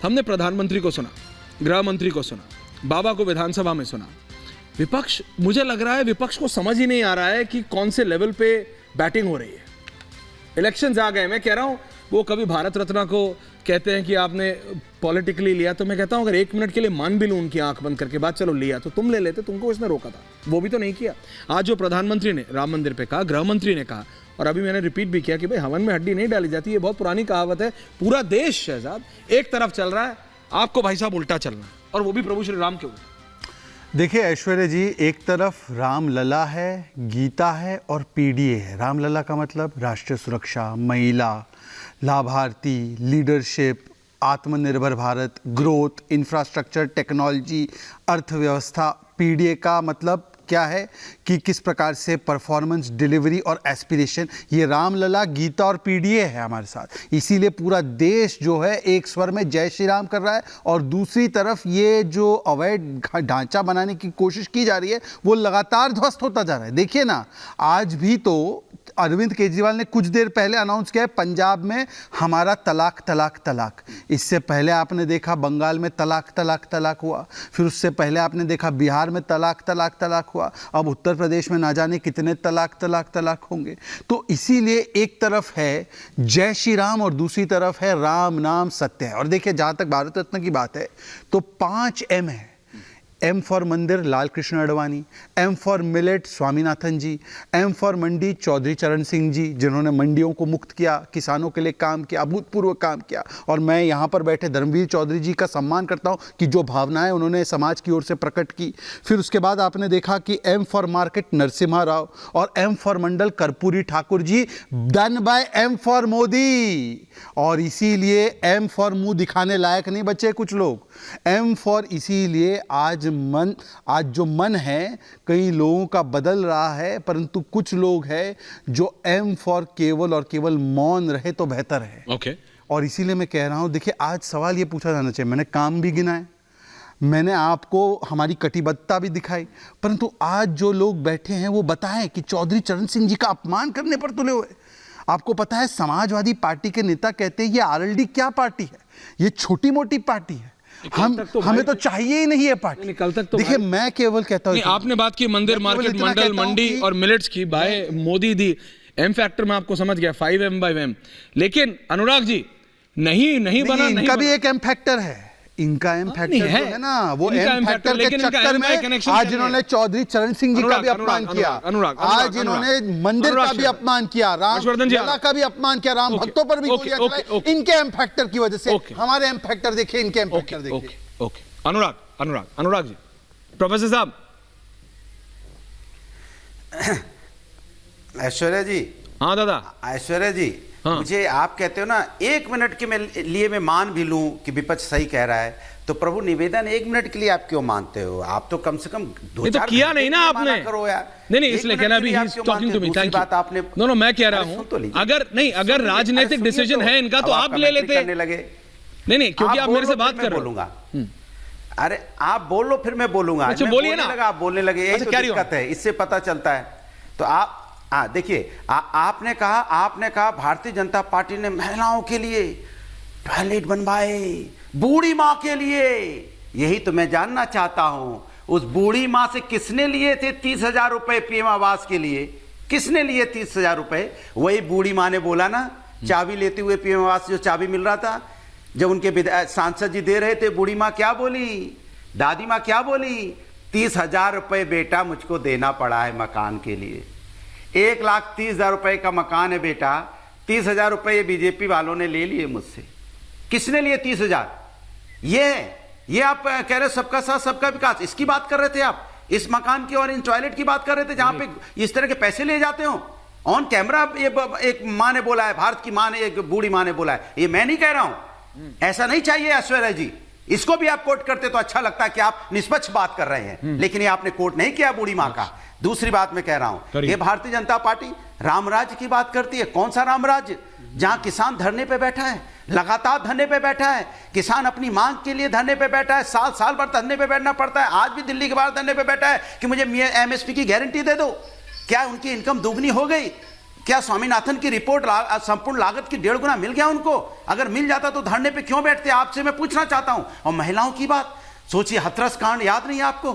हमने प्रधानमंत्री को सुना, गृह मंत्री को सुना, बाबा को विधानसभा में सुना। विपक्ष, मुझे लग रहा है विपक्ष को समझ ही नहीं आ रहा है कि कौन से लेवल पे बैटिंग हो रही है। इलेक्शंस आ गए, मैं कह रहा हूं, वो कभी भारत रत्न को कहते हैं कि आपने पॉलिटिकली लिया, तो मैं कहता हूं अगर 1 मिनट के लिए मान भी लूं उनकी आंख बंद करके, बात चलो लिया तो तुम ले लेते, तुमको उसने रोका था, वो भी तो नहीं किया। आज जो प्रधानमंत्री ने राम मंदिर पे कहा, गृह मंत्री ने कहा, और अभी मैंने रिपीट भी किया कि भाई हवन में हड्डी नहीं डाली जाती, ये बहुत पुरानी कहावत है। पूरा देश शहजाद एक तरफ चल रहा है, आपको भाई साहब उल्टा चलना, और वो भी प्रभु श्री राम के ऊपर। देखिए ऐश्वर्या जी, एक तरफ रामलला है, गीता है और पीडीए है। रामलला का मतलब राष्ट्रीय सुरक्षा, महिला, लाभार्थी, लीडरशिप, आत्मनिर्भर भारत, ग्रोथ, इंफ्रास्ट्रक्चर, टेक्नोलॉजी, अर्थव्यवस्था। पीडीए का मतलब क्या है कि किस प्रकार से परफॉर्मेंस, डिलीवरी और एस्पिरेशन। ये रामलला, गीता और पीडीए है हमारे साथ। इसीलिए पूरा देश जो है एक स्वर में जय श्री राम कर रहा है, और दूसरी तरफ ये जो अवैध ढांचा बनाने की कोशिश की जा रही है वो लगातार ध्वस्त होता जा रहा है। देखिए ना, आज भी तो अरविंद केजरीवाल ने कुछ देर पहले अनाउंस किया है पंजाब में हमारा तलाक तलाक तलाक। इससे पहले आपने देखा बंगाल में तलाक तलाक तलाक हुआ, फिर उससे पहले आपने देखा बिहार में तलाक तलाक तलाक हुआ, अब उत्तर प्रदेश में ना जाने कितने तलाक तलाक तलाक होंगे। तो इसीलिए एक तरफ है जय श्री राम और दूसरी तरफ है राम नाम सत्य है। और देखिए, जहाँ तक भारत रत्न की बात है तो 5 M है। M for mandir Lal Krishna Advani, M for millet Swaminathan ji, M for mandi Chaudhary Charan Singh जी, जिन्होंने मंडियों को मुक्त किया, किसानों के लिए काम किया, अभूतपूर्व काम किया। और मैं यहाँ पर बैठे धर्मवीर चौधरी जी का सम्मान करता हूँ कि जो भावनाएं उन्होंने समाज की ओर से प्रकट की। फिर उसके बाद आपने देखा कि M for market Narasimha Rao और M for Mandal Karpoori Thakur ji, done by M for Modi. और इसीलिए M फॉर मुंह दिखाने लायक नहीं बचे कुछ लोग। M फॉर इसीलिए आज जो मन है कई लोगों का बदल रहा है, परंतु कुछ लोग हैं जो M फॉर केवल और केवल मौन रहे तो बेहतर है। ओके। और इसीलिए मैं कह रहा हूं, देखिए आज सवाल ये पूछा जाना चाहिए, मैंने काम भी गिनाए, मैंने आपको हमारी कटिबद्धता भी दिखाई, परंतु आज जो लोग बैठे हैं वो बताएं कि चौधरी चरण सिंह जी का अपमान करने पर तुले हुए। आपको पता है समाजवादी पार्टी के नेता कहते हैं ये आरएलडी क्या पार्टी है, ये छोटी मोटी पार्टी है, हमें तो चाहिए ही नहीं है पार्टी। कल तक तो देखिए मैं केवल कहता हूं, आपने बात की मंदिर, मार्केट, मंडल, मंडी और मिलेट्स की, बाय मोदी दी। M फैक्टर में आपको समझ गया, 5M/M। लेकिन अनुराग जी नहीं बना, इनका भी एक M फैक्टर है, इनका M फैक्टर है ना, वो M फैक्टर के चक्कर में आज इन्होंने चौधरी चरण सिंह जी का भी अपमान किया, आज इन्होंने मंदिर का भी अपमान किया, रामलला का भी अपमान किया, राम भक्तों पर भी गोलियां चलाई, इनके M फैक्टर की वजह से। हमारे M फैक्टर देखिए, इनके M फैक्टर देखिए। ओके, अनुराग जी, प्रोफेसर साहब। ऐश्वर्या जी। हाँ दादा। ऐश्वर्या जी, हाँ। मुझे आप कहते हो ना 1 मिनट के लिए मैं मान भी लूं कि विपक्ष सही कह रहा है, तो प्रभु निवेदन 1 मिनट के लिए आप क्यों मानते हो? आप तो कम से कम 2-4 किया नहीं ना आपने, करो यार। नहीं इसलिए कहना भी talking to me, thank you. आपने नो मैं कह रहा हूं अगर राजनीतिक डिसीजन है इनका तो आप ले लेते। करने लगे नहीं क्योंकि आप मेरे से बात कर रहे हो। बोलूंगा, अरे आप बोलो फिर मैं बोलूंगा। अच्छा बोलिए ना, आप बोलने लगे, यही तो दिक्कत है, इससे पता चलता है। तो आप देखिए, आपने कहा भारतीय जनता पार्टी ने महिलाओं के लिए टॉयलेट बनवाए, बूढ़ी माँ के लिए। यही तो मैं जानना चाहता हूं, उस बूढ़ी माँ से किसने लिए थे 30,000 रुपए पीएम आवास के लिए? किसने लिए 30,000 रुपए? वही बूढ़ी माँ ने बोला ना, चाबी लेते हुए पीएम आवास जो चाबी मिल रहा था, जब उनके सांसद जी दे रहे थे, बूढ़ी माँ क्या बोली, दादी माँ क्या बोली? 30,000 रुपए बेटा मुझको देना पड़ा है मकान के लिए। 1,30,000 रुपए का मकान है बेटा, 30,000 रुपए बीजेपी वालों ने ले लिए मुझसे। किसने लिए 30,000? ये आप कह रहे सबका साथ सबका विकास, इसकी बात कर रहे थे आप, इस मकान की और इन टॉयलेट की बात कर रहे थे, जहां पे इस तरह के पैसे लिए जाते हो। ऑन कैमरा ये एक मां ने बोला है, भारत की मां ने, एक बूढ़ी मां ने बोला है, ये मैं नहीं कह रहा हूं। ऐसा नहीं चाहिए ऐश्वर्या जी, इसको भी आप कोट करते तो अच्छा लगता है कि आप निष्पक्ष बात कर रहे हैं, लेकिन ये आपने कोट नहीं किया बूढ़ी मां का। दूसरी बात मैं कह रहा हूं, ये भारतीय जनता पार्टी रामराज्य की बात करती है। कौन सा रामराज्य? जहां किसान धरने पे बैठा है, लगातार धरने पे बैठा है, किसान अपनी मांग के लिए धरने पे बैठा है, साल भर धरने पे बैठना पड़ता है। आज भी दिल्ली के बाहर धरने पे बैठा है कि मुझे MSP की गारंटी दे दो। क्या उनकी इनकम दोगुनी हो गई? क्या स्वामीनाथन की रिपोर्ट संपूर्ण लागत की 1.5 गुना मिल गया उनको? अगर मिल जाता तो धरने पे क्यों बैठते? आपसे मैं पूछना चाहता हूं। और महिलाओं की बात सोचिए, हाथरस कांड याद नहीं आपको?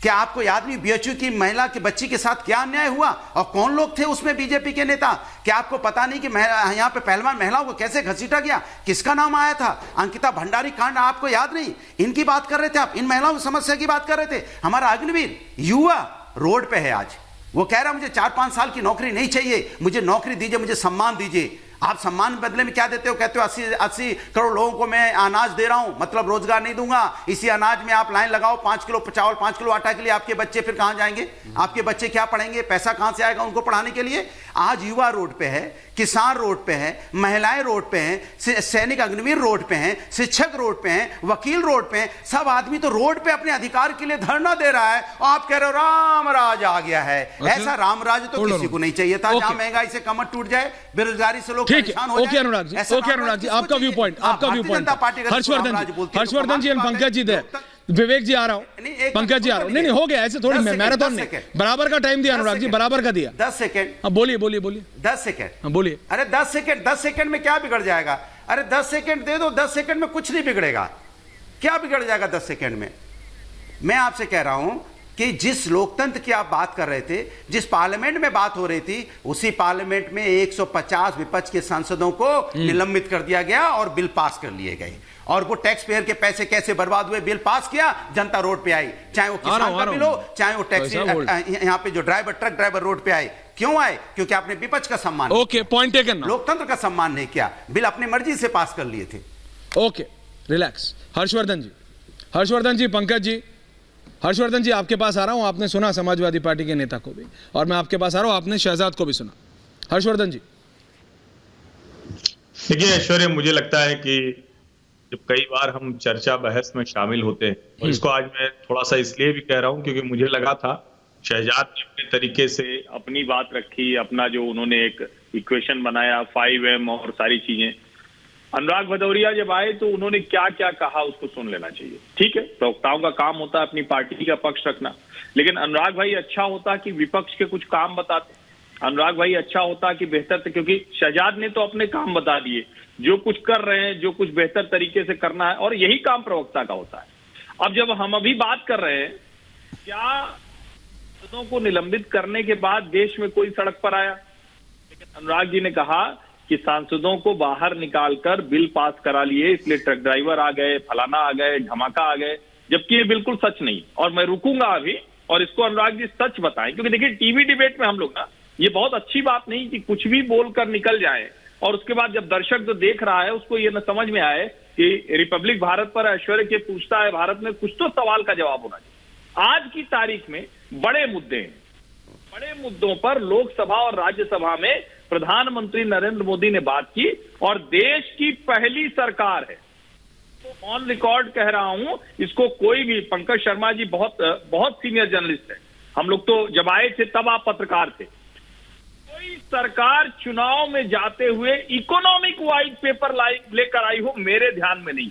क्या आपको याद नहीं बीएचयू की महिला की बच्ची के साथ क्या अन्याय हुआ और कौन लोग थे उसमें बीजेपी के नेता? क्या आपको पता नहीं कि यहां पे पहलवान महिलाओं को कैसे घसीटा गया? किसका नाम आया था? अंकिता भंडारी कांड आपको याद नहीं? इनकी बात कर रहे थे आप, इन महिलाओं की समस्या की बात कर रहे थे। हमारा अग्निवीर युवा रोड पे है आज, वो कह रहा मुझे 4-5 साल की नौकरी नहीं चाहिए, मुझे नौकरी दीजिए, मुझे सम्मान दीजिए। आप सम्मान बदले में क्या देते हो? कहते हो 80 करोड़ लोगों को मैं अनाज दे रहा हूं, मतलब रोजगार नहीं दूंगा। इसी अनाज में आप लाइन लगाओ, 5 किलो चावल 5 किलो आटा के लिए आपके बच्चे फिर कहां जाएंगे? आपके बच्चे क्या पढ़ेंगे? पैसा कहां से आएगा उनको पढ़ाने के लिए? आज युवा रोड पे है, किसान रोड पे है, महिलाएं रोड पे हैं, सैनिक अग्निवीर रोड पे हैं, शिक्षक रोड पे हैं, वकील रोड पे हैं। सब आदमी तो रोड पे अपने अधिकार के लिए धरना दे रहा है और आप कह रहे हो राम राज आ गया है। ऐसा राम राज तो किसी को नहीं चाहिए था, जहां महंगाई से कमर टूट जाए, बेरोजगारी से लोग परेशान हो जाए। ओके अनुराग जी, ओके अनुराग जी, आपका व्यू पॉइंट, आपका view point. Harshvardhan ji and Pankaj ji दे, विवेक जी आ रहा हूं, पंकज जी आ रहा हूं। नहीं हो गया ऐसे थोड़ी, मैराथन नहीं, बराबर का टाइम दिया अनुराग जी, बराबर का दिया। 10 सेकंड। हाँ बोलिए बोलिए बोलिए। 10 सेकंड। हाँ बोलिए। अरे 10 सेकंड में क्या बिगड़ जाएगा? अरे 10 सेकंड दे दो, 10 सेकंड में कुछ नहीं बिगड़ेगा। क्या बिगड़ जाएगा 10 सेकंड में? मैं आपसे कह रहा हूं कि जिस लोकतंत्र की आप बात कर रहे थे, जिस पार्लियामेंट में बात हो रही थी, उसी पार्लियामेंट में 150 विपक्ष के सांसदों को निलंबित कर दिया गया और बिल पास कर लिए गए। और वो टैक्स पेयर के पैसे कैसे बर्बाद हुए? बिल पास किया, जनता रोड पे आई, चाहे वो किसान का बिल हो, चाहे वो टैक्सी, यहाँ पे जो ट्रक ड्राइवर रोड पे आए। क्यों आए? क्योंकि आपने विपक्ष का सम्मान, ओके पॉइंट टेकन, लोकतंत्र का सम्मान नहीं किया, बिल अपनी मर्जी से पास कर लिए थे। Okay relax. हर्षवर्धन जी, पंकज जी, हर्षवर्धन जी आपके पास आ रहा हूं। आपने सुना समाजवादी पार्टी के नेता को भी, और मैं आपके पास आ रहा हूं, आपने शहजाद को भी सुना। हर्षवर्धन जी देखिए ऐश्वर्या, मुझे लगता है कि जब कई बार हम चर्चा बहस में शामिल होते हैं, और इसको आज मैं थोड़ा सा इसलिए भी कह रहा हूं क्योंकि मुझे लगा था शहजाद ने अपने तरीके से अपनी बात रखी, अपना जो उन्होंने एक इक्वेशन बनाया 5M और सारी चीजें। अनुराग भदौरिया जब आए तो उन्होंने क्या क्या कहा उसको सुन लेना चाहिए। ठीक है, प्रवक्ताओं का काम होता है अपनी पार्टी का पक्ष रखना, लेकिन अनुराग भाई अच्छा होता कि विपक्ष के कुछ काम बताते। अनुराग भाई अच्छा होता कि बेहतर, क्योंकि शहजाद ने तो अपने काम बता दिए, जो कुछ कर रहे हैं, जो कुछ बेहतर तरीके से करना है, और यही काम प्रवक्ता का होता है। अब जब हम अभी बात कर रहे हैं, क्या सांसदों को निलंबित करने के बाद देश में कोई सड़क पर आया? लेकिन अनुराग जी ने कहा कि सांसदों को बाहर निकालकर बिल पास करा लिए, इसलिए ट्रक ड्राइवर आ गए, फलाना आ गए, धमाका आ गए, जबकि ये बिल्कुल सच नहीं। और मैं रुकूंगा अभी, और इसको अनुराग जी सच बताएं, क्योंकि देखिए टीवी डिबेट में हम लोग ना, ये बहुत अच्छी बात नहीं कि कुछ भी बोलकर निकल जाए, और उसके बाद जब दर्शक जो देख रहा है उसको ये न समझ में आए कि रिपब्लिक भारत पर ऐश्वर्य के पूछता है, भारत में कुछ तो सवाल का जवाब होना चाहिए। आज की तारीख में बड़े मुद्दे हैं, बड़े मुद्दों पर लोकसभा और राज्यसभा में प्रधानमंत्री नरेंद्र मोदी ने बात की, और देश की पहली सरकार है, तो ऑन रिकॉर्ड कह रहा हूं, इसको कोई भी, पंकज शर्मा जी बहुत सीनियर जर्नलिस्ट है, हम लोग तो जब आए थे तब आप पत्रकार थे, कोई सरकार चुनाव में जाते हुए इकोनॉमिक व्हाइट पेपर लेकर आई हो मेरे ध्यान में नहीं।